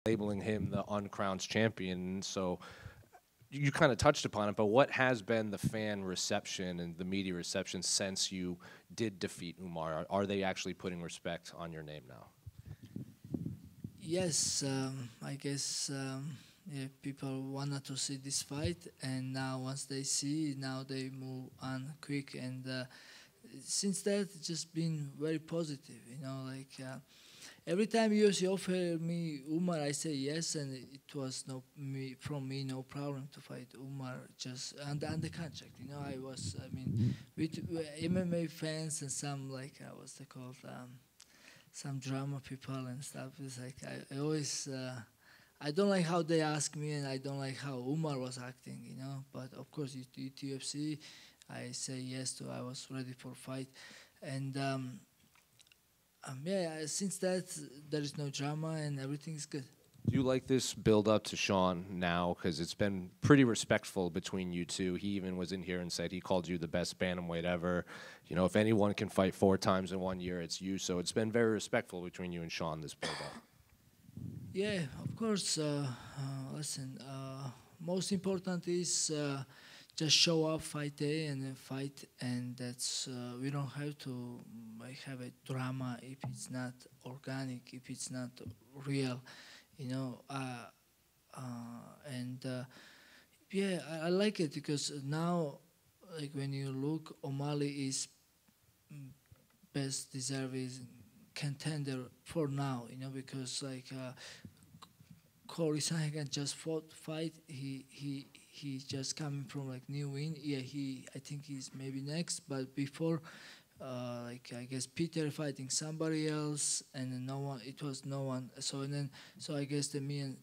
labeling him the uncrowned champion. So you kind of touched upon it, but what has been the fan reception and the media reception since you did defeat Umar? Are they actually putting respect on your name now? Yes, I guess yeah, people wanted to see this fight, and now once they see, now they move on quick. And since that, it's just been very positive. Like every time UFC offer me Umar, I say yes, and it was no me from me no problem to fight Umar just on the contract. I was I mean with MMA fans and some like what's they called some drama people and stuff. It's like I always I don't like how they ask me, and I don't like how Umar was acting. But of course, with UFC, I say yes to. I was ready for fight, and yeah. Since that, there is no drama and everything is good. Do you like this build up to Sean now? Because it's been pretty respectful between you two. He even was in here and said he called you the best bantamweight ever. If anyone can fight 4 times in 1 year, it's you. So it's been very respectful between you and Sean, this build up. Yeah, of course. Listen, most important is just show up, fight day, and then fight, and that's we don't have to like have a drama if it's not organic, if it's not real, you know. And yeah, I like it because now, like when you look, O'Malley is best deserving contender for now, because like Corey Sandhagen just fought fight. He's just coming from like new win. Yeah, I think he's maybe next, but before. Like I guess Peter fighting somebody else, and then no one. It was no one. So I guess the me and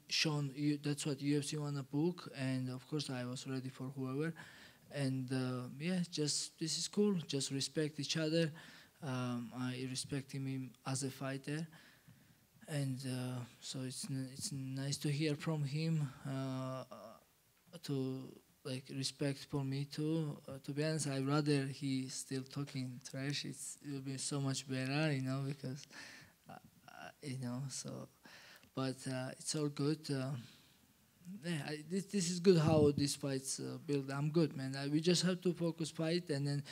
Sean. That's what UFC wanna book, and of course I was ready for whoever. And yeah, just this is cool. Just respect each other. I respect him as a fighter, and so it's nice to hear from him to like respect for me too. To be honest, I rather he still talking trash. It will be so much better, because so. But it's all good. Yeah, this is good how these fights build. I'm good, man. We just have to focus fight, and then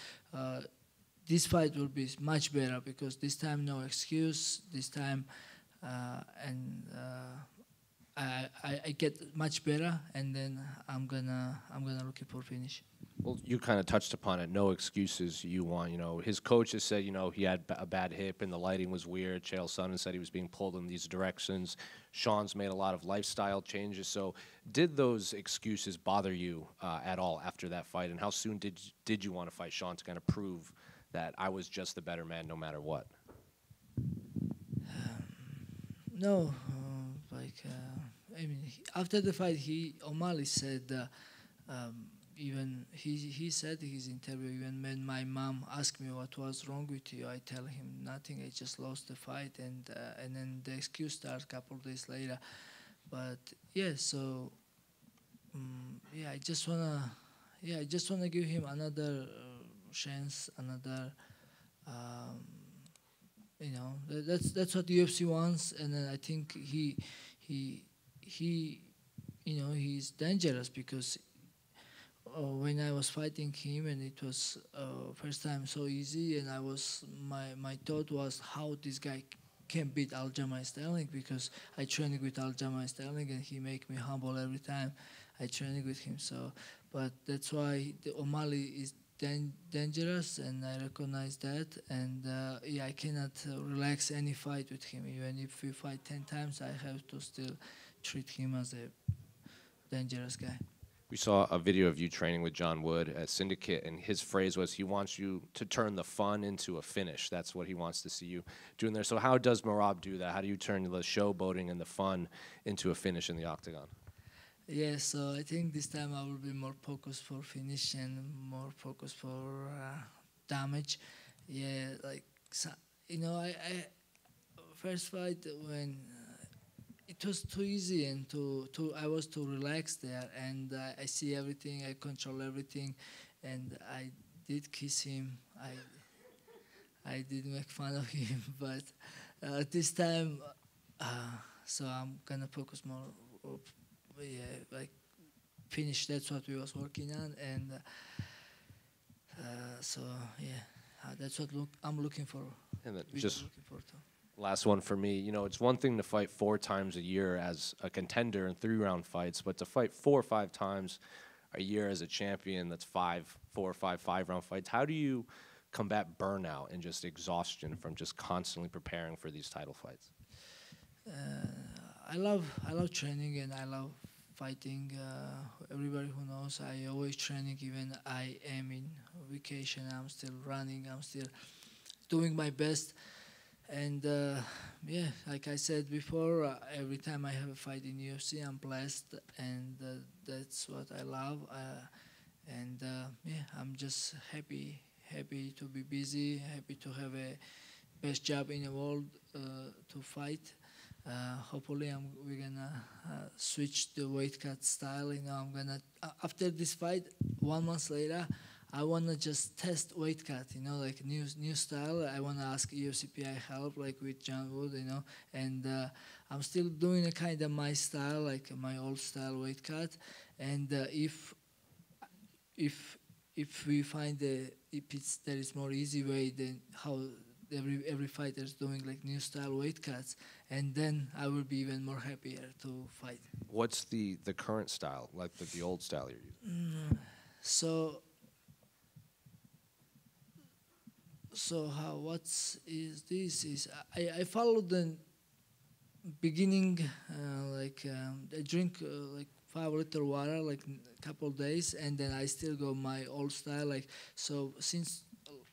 this fight will be much better because this time no excuse. This time, and I get much better, and then I'm gonna looking for finish. Well, you kind of touched upon it. No excuses. You want, his coaches said, he had a bad hip and the lighting was weird. Chael Sonnen said he was being pulled in these directions. Sean's made a lot of lifestyle changes. So, did those excuses bother you at all after that fight? And how soon did you want to fight Sean to kind of prove that I was just the better man, no matter what? No, like I mean, after the fight, O'Malley said. Even he said in his interview, even when my mom asked me what was wrong with you, I tell him nothing. I just lost the fight, and then the excuse starts a couple of days later. But yeah, so yeah, I just wanna give him another chance, another. Um, that's what UFC wants, and then I think he he he's dangerous because when I was fighting him, and it was first time so easy, and my thought was how this guy can beat Aljamain Sterling because I training with Aljamain Sterling, and he make me humble every time I training with him. So, but that's why the O'Malley is dangerous, and I recognize that. And yeah, I cannot relax any fight with him. Even if we fight 10 times, I have to still treat him as a dangerous guy. We saw a video of you training with John Wood at Syndicate, and his phrase was he wants you to turn the fun into a finish. That's what he wants to see you doing there. So how does Merab do that? How do you turn the showboating and the fun into a finish in the octagon? Yeah, so I think this time I will be more focused for finish and more focused for damage. Yeah, like I first fight when it was too easy and too I was too relaxed there, and I see everything, I control everything, and I did kiss him. I did make fun of him, but this time, so I'm gonna focus more. Yeah, like finish. That's what we was working on, and so yeah, that's what I'm looking for. And then We just looking forward to. last one for me. You know, it's one thing to fight 4 times a year as a contender in 3-round fights, but to fight 4 or 5 times a year as a champion, that's 4 or 5 5-round fights. How do you combat burnout and just exhaustion from just constantly preparing for these title fights? I love training and I love fighting. Everybody who knows, I always training. Even I am in vacation, I'm still running. I'm still doing my best. And yeah, like I said before, every time I have a fight in UFC, I'm blessed, and that's what I love. And yeah, I'm just happy to be busy, happy to have a best job in the world to fight. Hopefully, we're gonna switch the weight cut style. You know, I'm gonna after this fight, 1 month later, I wanna just test weight cut. You know, like new style. I wanna ask UFCPI help, like with John Wood. You know, and I'm still doing a kind of my style, like my old style weight cut. And if we find there is more easy way than how every fighter is doing, like new style weight cuts, and then I will be even more happier to fight. What's the current style, like the old style you're using? So is this is I follow the beginning, I drink like 5 liter water like a couple days, and then I still go my old style. Like, so since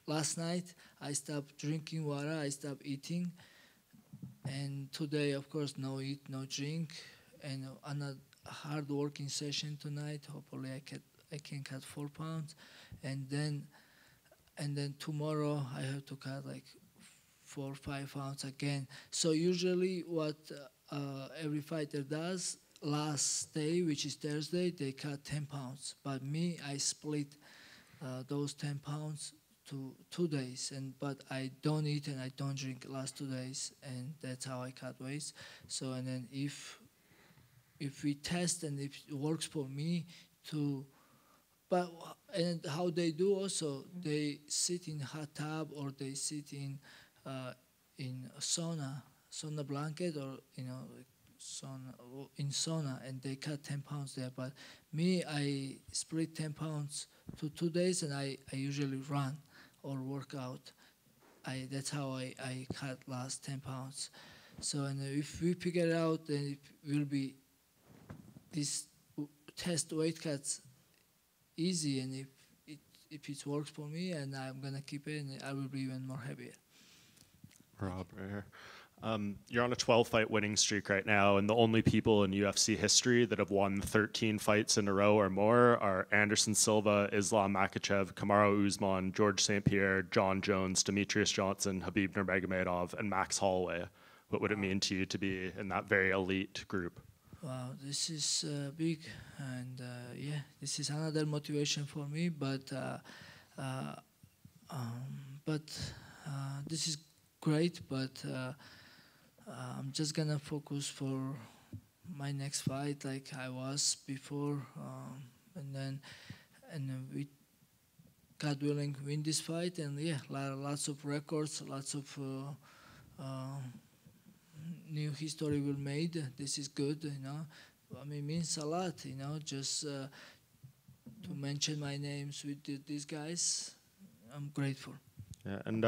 last night I stopped drinking water, I stopped eating, and today of course no eat, no drink, and on a hard working session tonight. Hopefully I can cut 4 pounds, and then tomorrow I have to cut like 4 or 5 pounds again. So usually what every fighter does, last day, which is Thursday, they cut 10 pounds. But me, I split those 10 pounds to 2 days, but I don't eat and I don't drink last 2 days, and that's how I cut weight. So, and then if we test and if it works for me to, but and how they do also, they sit in hot tub or they sit in a sauna blanket, or like in sauna, and they cut 10 pounds there. But me, I split 10 pounds to 2 days, and I usually run or work out. That's how I cut last 10 pounds. So, and if we figure it out, then it will be this test weight cuts easy, and if it works for me, and I'm gonna keep it, and I will be even more happier. Rob, right here. You're on a 12-fight winning streak right now, and the only people in UFC history that have won 13 fights in a row or more are Anderson Silva, Islam Makhachev, Kamaru Usman, George St. Pierre, John Jones, Demetrius Johnson, Khabib Nurmagomedov, and Max Holloway. What would it mean to you to be in that very elite group? Wow, this is big, and yeah, this is another motivation for me. But this is great. But I'm just gonna focus for my next fight, like I was before, and then we, God willing, win this fight, and yeah, lots of records, lots of new history will made. This is good, I mean, it means a lot, just to mention my names with these guys. I'm grateful. Yeah, and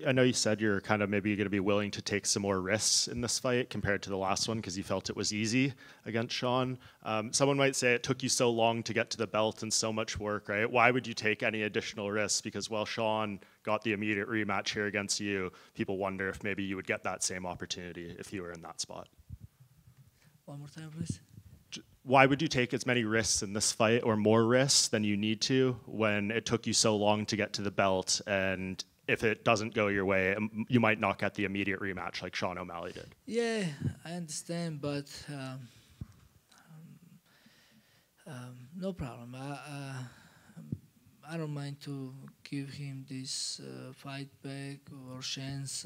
I know you said you're kind of maybe going to be willing to take some more risks in this fight compared to the last one because you felt it was easy against Sean. Someone might say it took you so long to get to the belt and so much work, right? Why would you take any additional risks? Because while Sean got the immediate rematch here against you, people wonder if maybe you would get that same opportunity if you were in that spot. One more time, please. Why would you take as many risks in this fight, or more risks than you need to, when it took you so long to get to the belt? And if it doesn't go your way, you might not get the immediate rematch like Sean O'Malley did. Yeah, I understand, but no problem. I don't mind to give him this fight back or chance,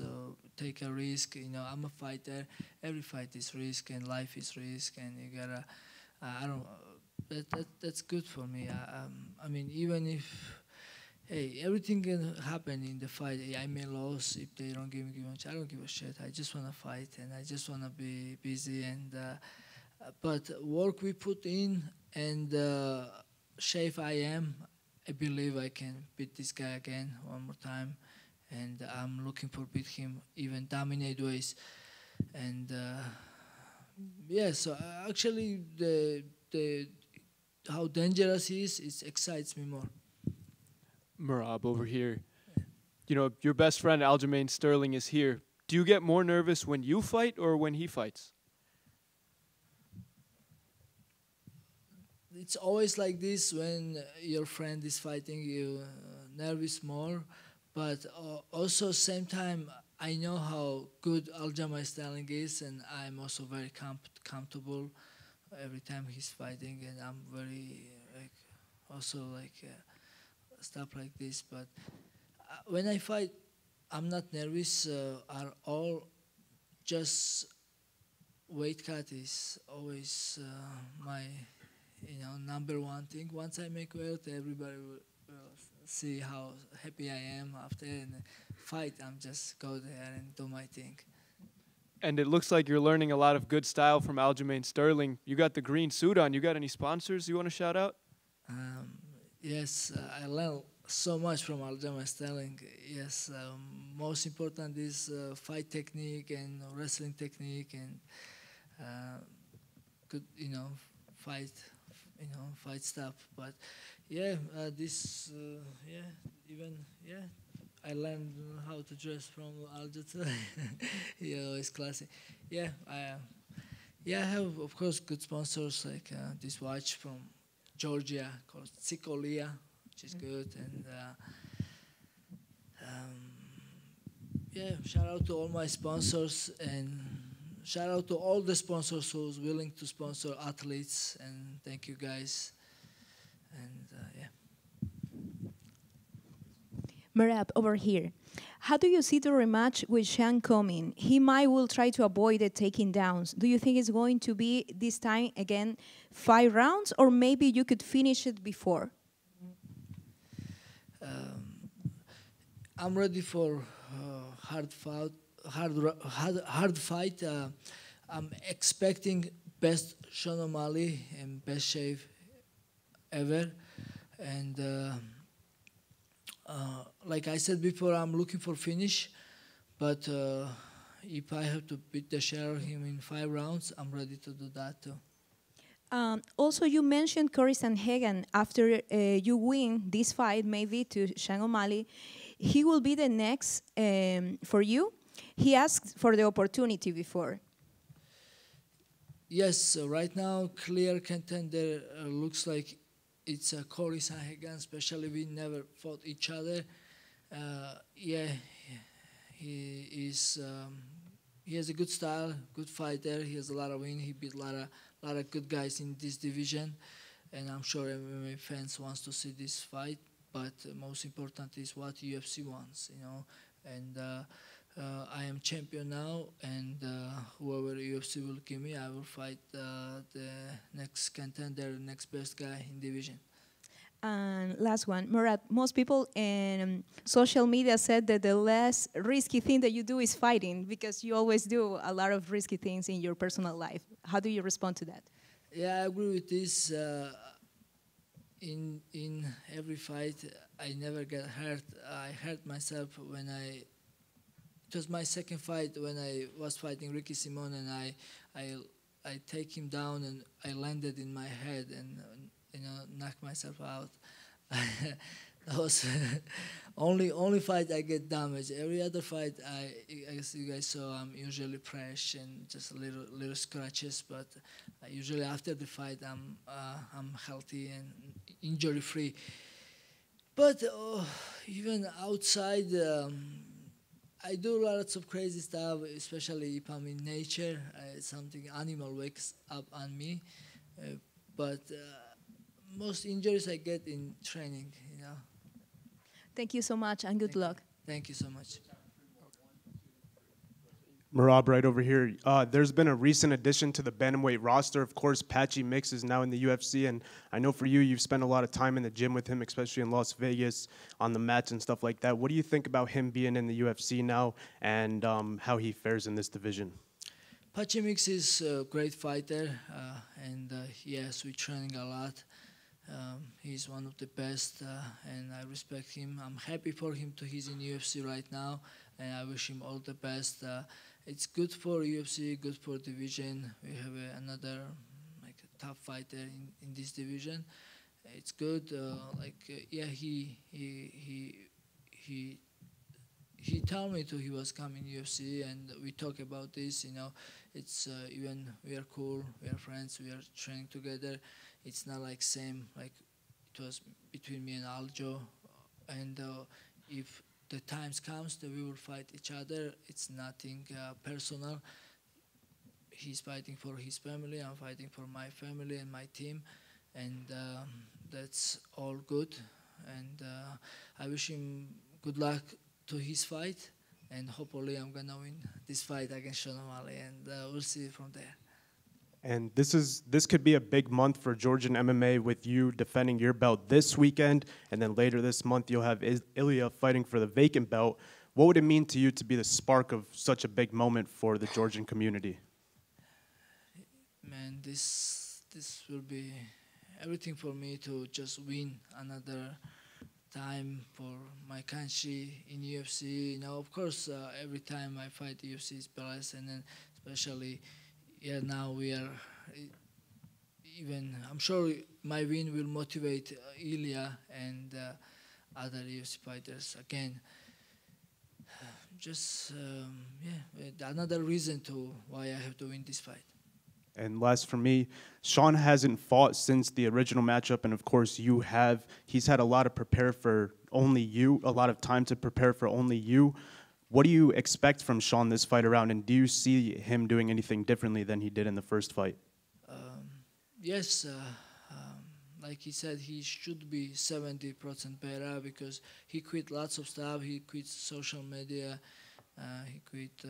take a risk. You know, I'm a fighter. Every fight is risk, and life is risk, and you gotta. I don't. That's good for me. I mean, even if hey, everything can happen in the fight. I may lose if they don't give me much. I don't give a shit. I just wanna fight, and I just wanna be busy. And but work we put in and shape I am. I believe I can beat this guy again one more time, and I'm looking for beat him even dominate ways. And yeah, so actually the how dangerous he is, it excites me more. Merab over here. You know, your best friend Aljamain Sterling is here. Do you get more nervous when you fight or when he fights? It's always like this when your friend is fighting you, nervous more, but also same time I know how good Aljamain Sterling is, and I'm also very comfortable every time he's fighting, and I'm very like also like stuff like this. But when I fight, I'm not nervous. Are all just weight cut is always my number one thing. Once I make weight, everybody will see how happy I am after and fight. I'm just go there and do my thing. And it looks like you're learning a lot of good style from Aljamain Sterling. You got the green suit on. You got any sponsors you want to shout out? Yes, I learned so much from Aljamain Sterling. Yes, most important is fight technique and wrestling technique and good, fight, fight stuff. But yeah, I learned how to dress from Aljamain. It's classic. Yeah, I have of course good sponsors like this watch from Georgia called Tsikolia, which is good, and shout out to all my sponsors and shout out to all the sponsors who's willing to sponsor athletes, and thank you guys. And Merab, over here. How do you see the rematch with Sean coming? He might will try to avoid the taking downs. Do you think it's going to be this time again 5 rounds, or maybe you could finish it before? I'm ready for hard fight. I'm expecting best Sean O'Malley and best shape ever, and like I said before, I'm looking for finish, but if I have to beat the share of him in 5 rounds, I'm ready to do that too. Also, you mentioned Cory Sandhagen. After you win this fight, maybe to Sean O'Malley, he will be the next for you. He asked for the opportunity before. Yes, right now, clear contender looks like it's Cory Sandhagen, especially we never fought each other. He is. He has a good style, good fighter. He has a lot of win. He beat a lot of good guys in this division, and I'm sure MMA fans wants to see this fight. But most important is what UFC wants, And I am champion now, and whoever UFC will give me, I will fight the next contender, next best guy in division. And last one, Merab, most people in social media said that the less risky thing that you do is fighting, because you always do a lot of risky things in your personal life. How do you respond to that? Yeah, I agree with this. In every fight, I never get hurt. I hurt myself when it was my second fight when I was fighting Ricky Simon, and I take him down and I landed in my head and knocked myself out. That was only fight I get damaged. Every other fight, as you guys saw, I'm usually fresh and just little scratches. But usually after the fight, I'm healthy and injury free. But even outside, I do lots of crazy stuff, especially if I'm in nature. Something animal wakes up on me, but. most injuries I get in training. Thank you so much and good luck. Thank you so much. Merab, right over here. There's been a recent addition to the bantamweight roster. Of course, Patchy Mix is now in the UFC, and I know for you, you've spent a lot of time in the gym with him, especially in Las Vegas, on the mats and stuff like that. What do you think about him being in the UFC now, and how he fares in this division? Patchy Mix is a great fighter, and yes, we're training a lot. He's one of the best, and I respect him. I'm happy for him he's in UFC right now, and I wish him all the best. It's good for UFC, good for division. We have another a top fighter in this division. It's good. Yeah, he told me he was coming UFC, and we talk about this. It's even we are cool, we are friends, we are training together. It's not like same like it was between me and Aljo, and if the times comes that we will fight each other, it's nothing personal. He's fighting for his family, I'm fighting for my family and my team, and that's all good. And I wish him good luck to his fight, and hopefully I'm gonna win this fight against Sean O'Malley, and we'll see from there. And this could be a big month for Georgian MMA with you defending your belt this weekend, and then later this month you'll have Ilya fighting for the vacant belt. What would it mean to you to be the spark of such a big moment for the Georgian community? Man, this will be everything for me to just win another time for my country in UFC. Of course, every time I fight UFC is blessed, and then especially, now we are even. I'm sure my win will motivate Ilya and other UFC fighters again. Just another reason to why I have to win this fight. And last for me, Sean hasn't fought since the original matchup, and of course you have. He's had a lot of a lot of time to prepare for only you. What do you expect from Sean this fight around, and do you see him doing anything differently than he did in the first fight? Yes, like he said, he should be 70% better because he quit lots of stuff. He quit social media. He quit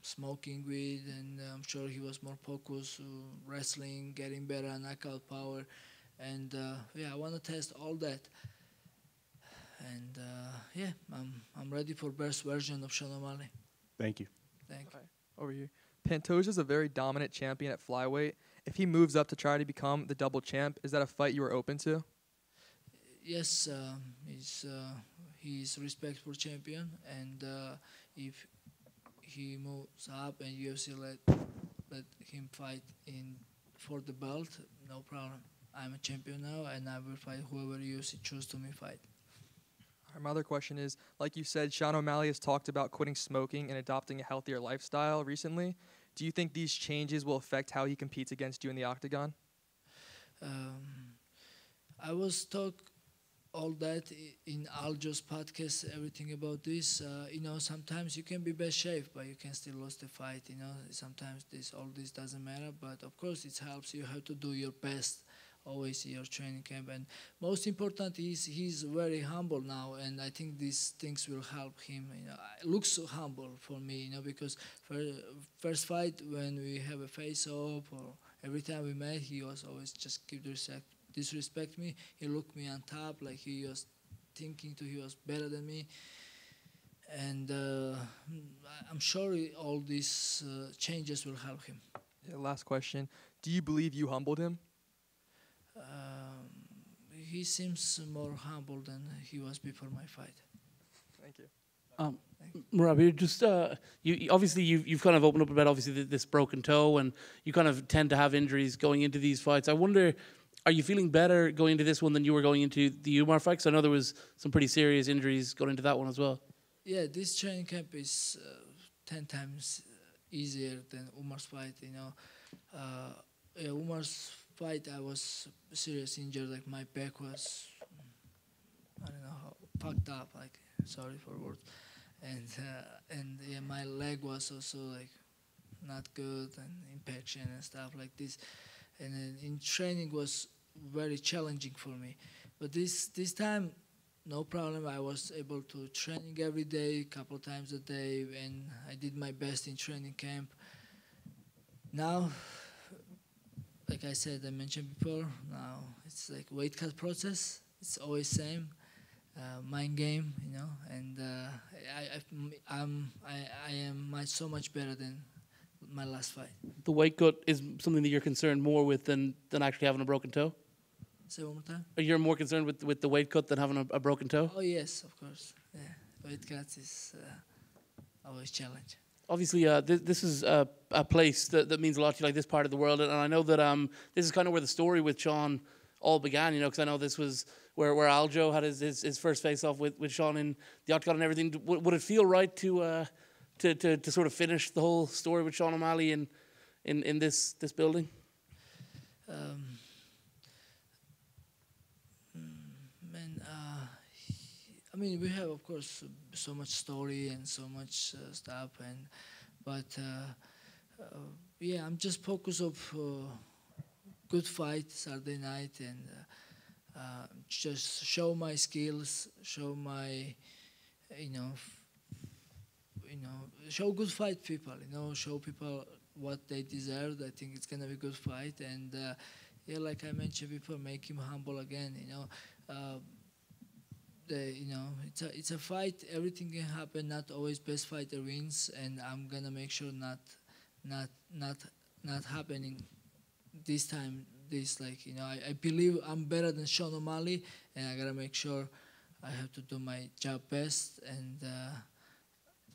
smoking weed, and I'm sure he was more focused wrestling, getting better knockout power, and I want to test all that. And I'm ready for best version of Sean O'Malley. Thank you. Thank you. Over here, Pantoja's a very dominant champion at flyweight. If he moves up to try to become the double champ, is that a fight you are open to? Yes, he's respectful champion, and if he moves up and UFC let him fight for the belt, no problem. I'm a champion now, and I will fight whoever UFC choose to me fight. My other question is, like you said, Sean O'Malley has talked about quitting smoking and adopting a healthier lifestyle recently. Do you think these changes will affect how he competes against you in the octagon? I was talk all that in Aljo's podcast, everything about this. Sometimes you can be best shape, but you can still lose the fight. Sometimes all this doesn't matter, but of course it helps. You have to do your best always in your training camp, and most important is he's very humble now, and I think these things will help him. It looks so humble for me, because first fight when we have a face-off or every time we met, he was always just disrespect me. He looked me on top like he was thinking he was better than me, and I'm sure all these changes will help him. Yeah, last question. Do you believe you humbled him? He seems more humble than he was before my fight. Thank you. Merab, you're just you obviously you've kind of opened up about obviously this broken toe, and you kind of tend to have injuries going into these fights. I wonder, are you feeling better going into this one than you were going into the Umar fight? 'Cause I know there was some pretty serious injuries going into that one as well. Yeah, this training camp is 10 times easier than Umar's fight. Umar's fight, I was serious injured. Like my back was, I don't know how fucked up. Like sorry for words, and my leg was also like not good and infection and stuff like this. And then in training was very challenging for me. But this time, no problem. I was able to training every day, a couple times a day, and I did my best in training camp. Now, like I said, I mentioned before, now it's like weight cut process. It's always same, mind game, and I am so much better than my last fight. The weight cut is something that you're concerned more with than actually having a broken toe? Say one more time. You're more concerned with the weight cut than having a broken toe? Oh yes, of course. Yeah, weight cuts is always challenge. Obviously, this is a place that means a lot to you, like this part of the world. And I know that this is kind of where the story with Sean all began, because I know this was where Aljo had his first face-off with Sean in the Octagon and everything. Would it feel right to sort of finish the whole story with Sean O'Malley in this building? I mean, we have, of course, so much story and so much stuff, but yeah, I'm just focused of good fight Saturday night and just show my skills, show my, show good fight people, show people what they deserve. I think it's gonna be a good fight, and yeah, like I mentioned before, make him humble again, it's a fight. Everything can happen. Not always best fighter wins, and I'm gonna make sure not happening this time. I believe I'm better than Sean O'Malley, and I gotta make sure I have to do my job best, and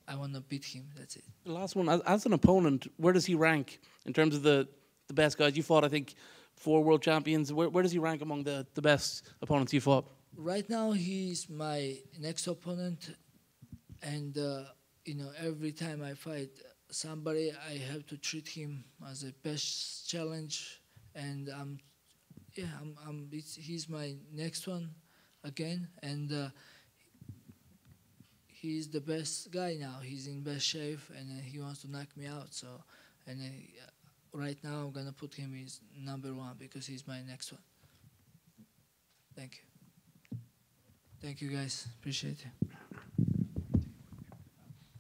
I wanna beat him. That's it. The last one, as an opponent, where does he rank in terms of the best guys? You fought, I think, 4 world champions. Where does he rank among the best opponents you fought? Right now, he's my next opponent, and every time I fight somebody, I have to treat him as a best challenge, and he's my next one again, and he's the best guy now. He's in best shape, and he wants to knock me out. So, and right now, I'm gonna put him as #1 because he's my next one. Thank you. Thank you, guys. Appreciate it.